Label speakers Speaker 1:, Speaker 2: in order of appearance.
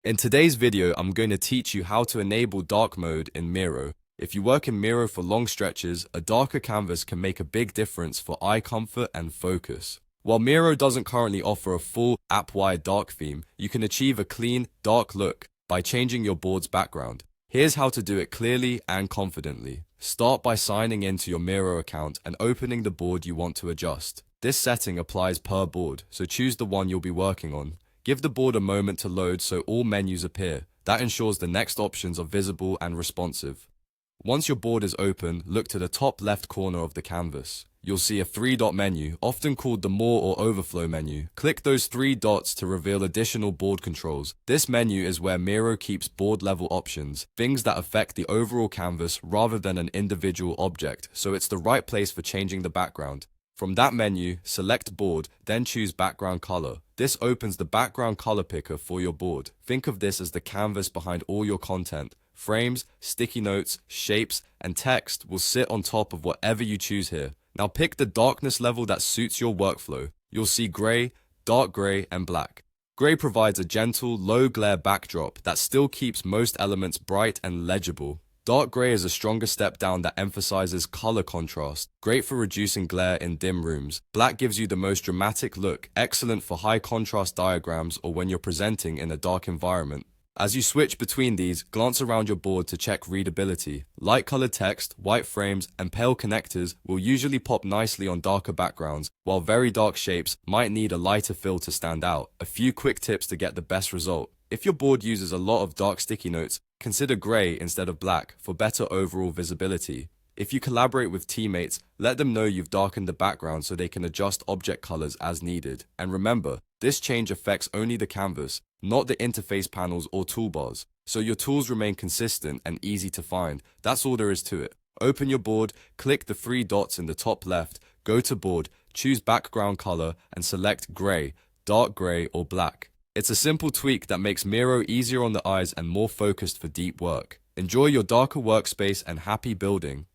Speaker 1: In today's video, I'm going to teach you how to enable dark mode in Miro. If you work in Miro for long stretches, a darker canvas can make a big difference for eye comfort and focus. While Miro doesn't currently offer a full app-wide dark theme, you can achieve a clean, dark look by changing your board's background. Here's how to do it clearly and confidently. Start by signing into your Miro account and opening the board you want to adjust. This setting applies per board, so choose the one you'll be working on. Give the board a moment to load so all menus appear. That ensures the next options are visible and responsive. Once your board is open, look to the top left corner of the canvas. You'll see a three-dot menu, often called the More or Overflow menu. Click those three dots to reveal additional board controls. This menu is where Miro keeps board-level options, things that affect the overall canvas rather than an individual object, so it's the right place for changing the background. From that menu, select Board, then choose Background Color. This opens the background color picker for your board. Think of this as the canvas behind all your content. Frames, sticky notes, shapes, and text will sit on top of whatever you choose here. Now pick the darkness level that suits your workflow. You'll see gray, dark gray, and black. Gray provides a gentle, low-glare backdrop that still keeps most elements bright and legible. Dark gray is a stronger step down that emphasizes color contrast, great for reducing glare in dim rooms. Black gives you the most dramatic look, excellent for high contrast diagrams or when you're presenting in a dark environment. As you switch between these, glance around your board to check readability. Light-colored text, white frames, and pale connectors will usually pop nicely on darker backgrounds, while very dark shapes might need a lighter fill to stand out. A few quick tips to get the best result. If your board uses a lot of dark sticky notes, consider gray instead of black for better overall visibility. If you collaborate with teammates, let them know you've darkened the background so they can adjust object colors as needed. And remember, this change affects only the canvas, not the interface panels or toolbars, so your tools remain consistent and easy to find. That's all there is to it. Open your board, click the three dots in the top left, go to Board, choose Background Color, and select Gray, Dark Gray, or Black. It's a simple tweak that makes Miro easier on the eyes and more focused for deep work. Enjoy your darker workspace and happy building.